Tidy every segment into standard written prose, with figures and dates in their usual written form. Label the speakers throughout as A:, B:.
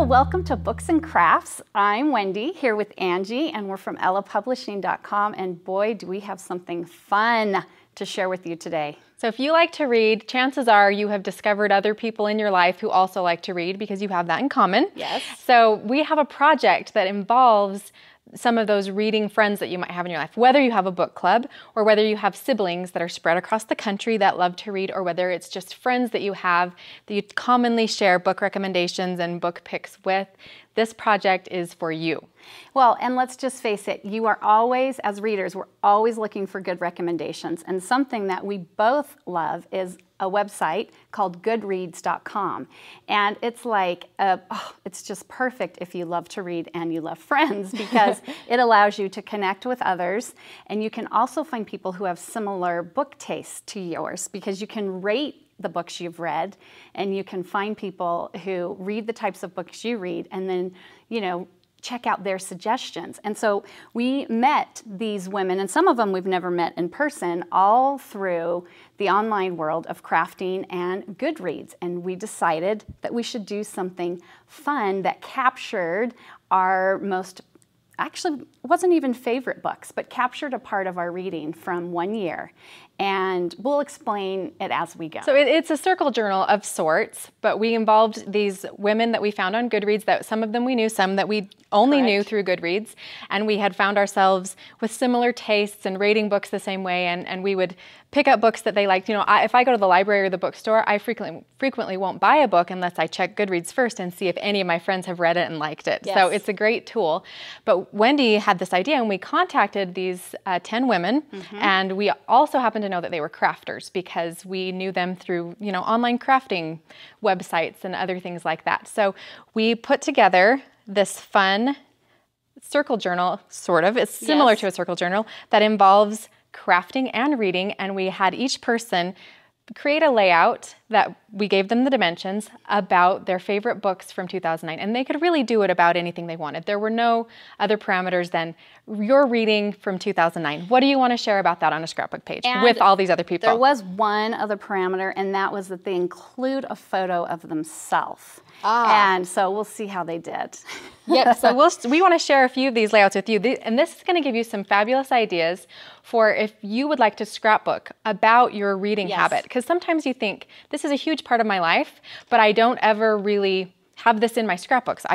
A: Well, welcome to Books and Crafts. I'm Wendy, here with Angie, and we're from ellapublishing.com, and boy, do we have something fun to share with you today.
B: So if you like to read, chances are you have discovered other people in your life who also like to read because you have that in common.
A: Yes.
B: So we have a project that involves some of those reading friends that you might have in your life, whether you have a book club or whether you have siblings that are spread across the country that love to read, or whether it's just friends that you have that you commonly share book recommendations and book picks with. This project is for you.
A: Well, and let's just face it, you are always, as readers, we're always looking for good recommendations. And something that we both love is a website called goodreads.com. And it's like, it's just perfect if you love to read and you love friends, because it allows you to connect with others. And you can also find people who have similar book tastes to yours, because you can rate the books you've read, and you can find people who read the types of books you read, and then, you know, check out their suggestions. And so we met these women, and some of them we've never met in person, all through the online world of crafting and Goodreads. And we decided that we should do something fun that captured our most, actually wasn't even favorite books, but captured a part of our reading from one year. And we'll explain it as we go.
B: So it's a circle journal of sorts, but we involved these women that we found on Goodreads, that some of them we knew, some that we only knew through Goodreads. And we had found ourselves with similar tastes and rating books the same way, and we would pick up books that they liked. You know, if I go to the library or the bookstore, I frequently won't buy a book unless I check Goodreads first and see if any of my friends have read it and liked it.
A: Yes.
B: So it's a great tool. But Wendy had this idea, and we contacted these 10 women, and we also happened to know that they were crafters because we knew them through, you know, online crafting websites and other things like that. So we put together this fun circle journal, sort of. It's similar to a circle journal that involves crafting and reading, and we had each person create a layout that we gave them the dimensions about their favorite books from 2009, and they could really do it about anything they wanted. There were no other parameters than your reading from 2009. What do you want to share about that on a scrapbook page with all these other people?
A: There was one other parameter, and that was that they include a photo of themselves. And so we'll see how they did.
B: Yep, so we want to share a few of these layouts with you, and this is going to give you some fabulous ideas for if you would like to scrapbook about your reading habit. Because sometimes you think, this is a huge part of my life, but I don't ever really have this in my scrapbooks.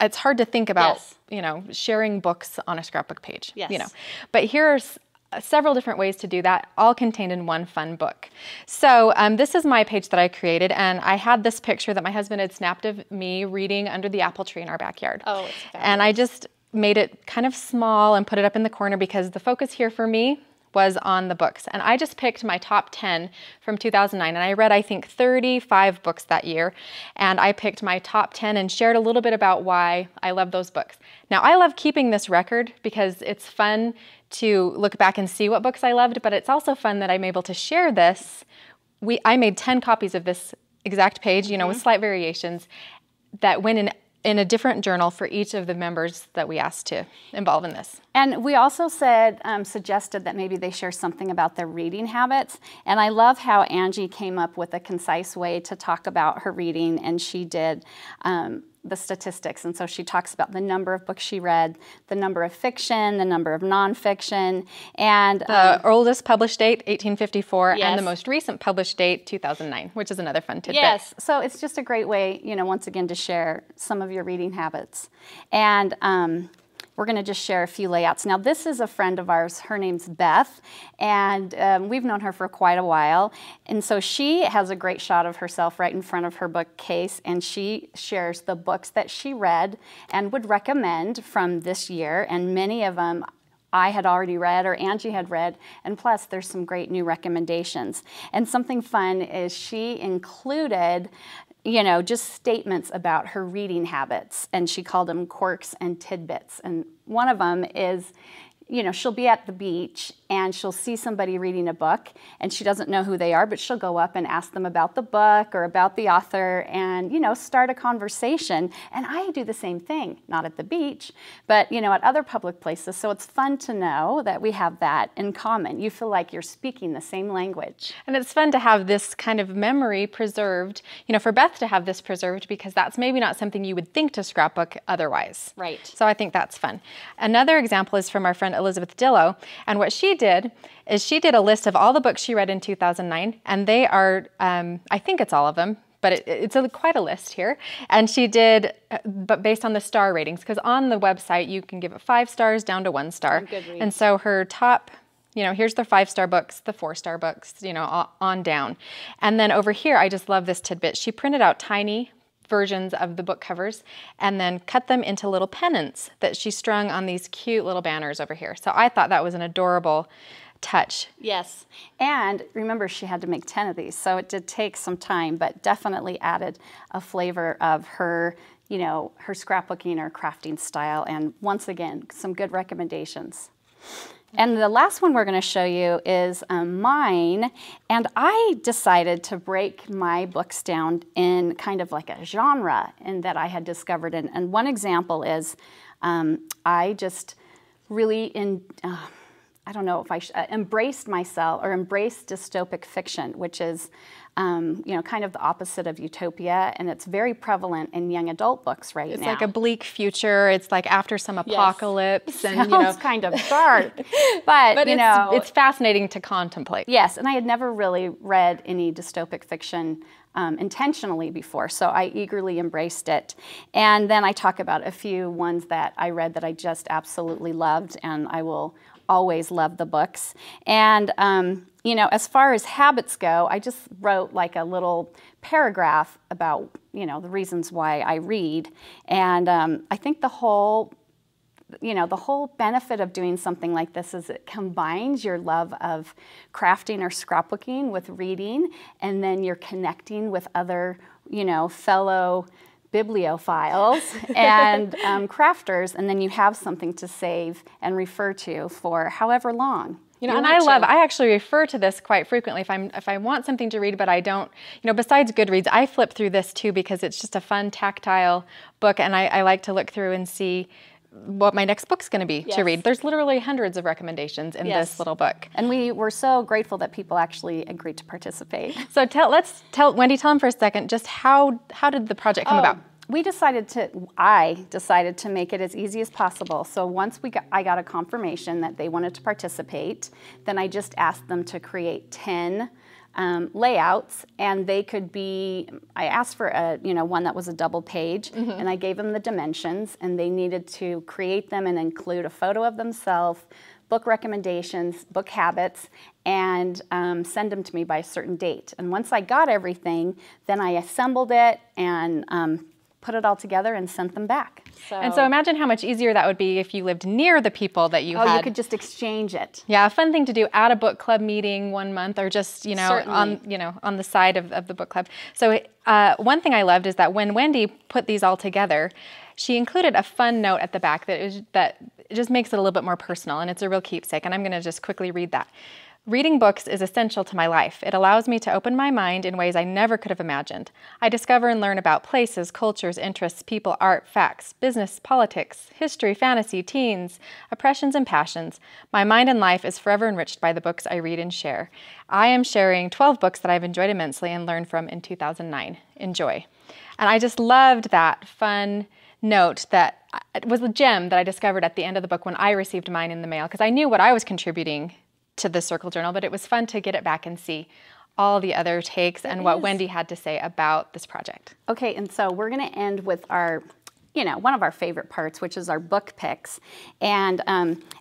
B: It's hard to think about, you know, sharing books on a scrapbook page, you know. But here's several different ways to do that, all contained in one fun book. So this is my page that I created, and I had this picture that my husband had snapped of me reading under the apple tree in our backyard. Oh, it's fabulous. And I just made it kind of small and put it up in the corner because the focus here for me was on the books. And I just picked my top 10 from 2009, and I read, I think, 35 books that year. And I picked my top 10 and shared a little bit about why I love those books. Now, I love keeping this record because it's fun to look back and see what books I loved, but it's also fun that I'm able to share this. I made 10 copies of this exact page, you know, with slight variations that went in a different journal for each of the members that we asked to involve in this.
A: And we also suggested that maybe they share something about their reading habits. And I love how Angie came up with a concise way to talk about her reading, and she did the statistics. And so she talks about the number of books she read, the number of fiction, the number of nonfiction, and
B: the oldest published date, 1854, and the most recent published date, 2009, which is another fun tidbit.
A: Yes, so it's just a great way, you know, once again, to share some of your reading habits. And we're going to just share a few layouts. Now, this is a friend of ours. Her name's Beth, and we've known her for quite a while. And so she has a great shot of herself right in front of her bookcase, and she shares the books that she read and would recommend from this year, and many of them I had already read or Angie had read, and plus there's some great new recommendations. And something fun is she included, you know, just statements about her reading habits, and she called them quirks and tidbits. And one of them is, you know, she'll be at the beach and she'll see somebody reading a book and she doesn't know who they are, but she'll go up and ask them about the book or about the author and, you know, start a conversation. And I do the same thing, not at the beach, but, you know, at other public places. So it's fun to know that we have that in common. You feel like you're speaking the same language.
B: And it's fun to have this kind of memory preserved, you know, for Beth to have this preserved, because that's maybe not something you would think to scrapbook otherwise.
A: Right.
B: So I think that's fun. Another example is from our friend Elizabeth Dillow, and what she did is she did a list of all the books she read in 2009, and they are, I think it's all of them, but it's quite a list here. And she did, but based on the star ratings, because on the website you can give it 5 stars down to 1 star.
A: Goodreads.
B: And so her top, you know, here's the 5-star books, the 4-star books, you know, on down. And then over here, I just love this tidbit. She printed out tiny versions of the book covers and then cut them into little pennants that she strung on these cute little banners over here. So I thought that was an adorable touch.
A: Yes. And remember, she had to make 10 of these, so it did take some time, but definitely added a flavor of her, you know, her scrapbooking or crafting style. And once again, some good recommendations. And the last one we're going to show you is mine, and I decided to break my books down in kind of like a genre and that I had discovered. And one example is I just really, I don't know if I embraced myself or embraced dystopic fiction, which is you know, kind of the opposite of utopia, and it's very prevalent in young adult books right now.
B: It's like a bleak future. It's like after some apocalypse.
A: Yes.
B: And, you know,
A: kind of dark, but you know,
B: it's fascinating to contemplate.
A: Yes, and I had never really read any dystopic fiction intentionally before, so I eagerly embraced it. And then I talk about a few ones that I read that I just absolutely loved, and I will always love the books. And you know, as far as habits go, I just wrote like a little paragraph about, you know, the reasons why I read. And I think the whole, you know, the whole benefit of doing something like this is it combines your love of crafting or scrapbooking with reading, and then you're connecting with other, you know, fellow bibliophiles and crafters, and then you have something to save and refer to for however long.
B: You know, and I actually refer to this quite frequently if I want something to read, but I don't, you know, besides Goodreads, I flip through this too because it's just a fun tactile book, and I like to look through and see what my next book's going to be to read. There's literally hundreds of recommendations in this little book. And
A: we were so grateful that people actually agreed to participate.
B: So let's tell Wendy, tell them for a second, just how did the project come about?
A: I decided to make it as easy as possible. So once I got a confirmation that they wanted to participate, then I just asked them to create 10 layouts, and they could be, I asked for one that was a double page, and I gave them the dimensions, and they needed to create them and include a photo of themselves, book recommendations, book habits, and send them to me by a certain date. And once I got everything, then I assembled it and put it all together and sent them back.
B: And so imagine how much easier that would be if you lived near the people that you had.
A: Oh, you could just exchange it.
B: Yeah, a fun thing to do at a book club meeting one month, or just, you know, on the side of the book club. So one thing I loved is that when Wendy put these all together, she included a fun note at the back that just makes it a little bit more personal, and it's a real keepsake, and I'm going to just quickly read that. Reading books is essential to my life. It allows me to open my mind in ways I never could have imagined. I discover and learn about places, cultures, interests, people, art, facts, business, politics, history, fantasy, teens, oppressions, and passions. My mind and life is forever enriched by the books I read and share. I am sharing 12 books that I've enjoyed immensely and learned from in 2009. Enjoy. And I just loved that fun note that it was a gem that I discovered at the end of the book when I received mine in the mail, because I knew what I was contributing to the Circle Journal, but it was fun to get it back and see all the other takes and what Wendy had to say about this project.
A: Okay, and so we're going to end with our, one of our favorite parts, which is our book picks. And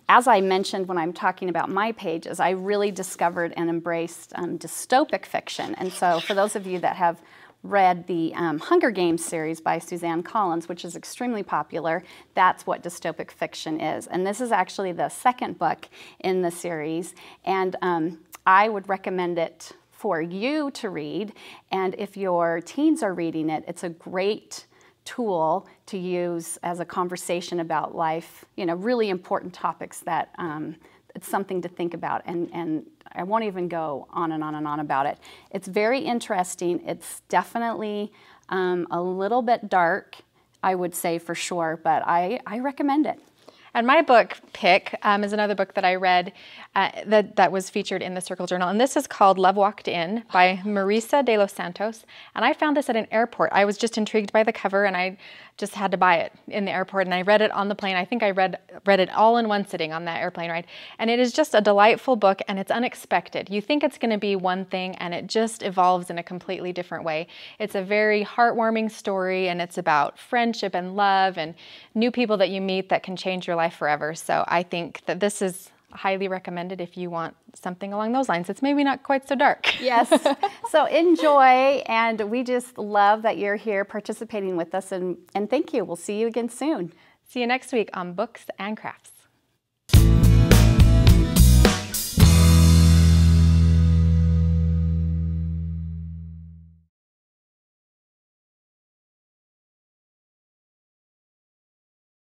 A: as I mentioned when I'm talking about my pages, I really discovered and embraced dystopic fiction. And so for those of you that have read the Hunger Games series by Suzanne Collins, which is extremely popular, that's what dystopic fiction is. And this is actually the second book in the series, and I would recommend it for you to read. And if your teens are reading it, it's a great tool to use as a conversation about life, you know, really important topics that it's something to think about, and I won't even go on and on and on about it. It's very interesting. It's definitely a little bit dark, I would say for sure, but I recommend it.
B: And my book pick is another book that I read that was featured in the Circle Journal. And this is called Love Walked In by Marisa de los Santos. And I found this at an airport. I was just intrigued by the cover, and I just had to buy it in the airport. And I read it on the plane. I think I read it all in one sitting on that airplane ride. And it is just a delightful book, and it's unexpected. You think it's going to be one thing, and it just evolves in a completely different way. It's a very heartwarming story, and it's about friendship and love and new people that you meet that can change your life forever. So I think that this is highly recommended if you want something along those lines. It's maybe not quite so dark.
A: Yes. So enjoy, and we just love that you're here participating with us, and thank you. We'll see you again soon.
B: See you next week on Books and Crafts.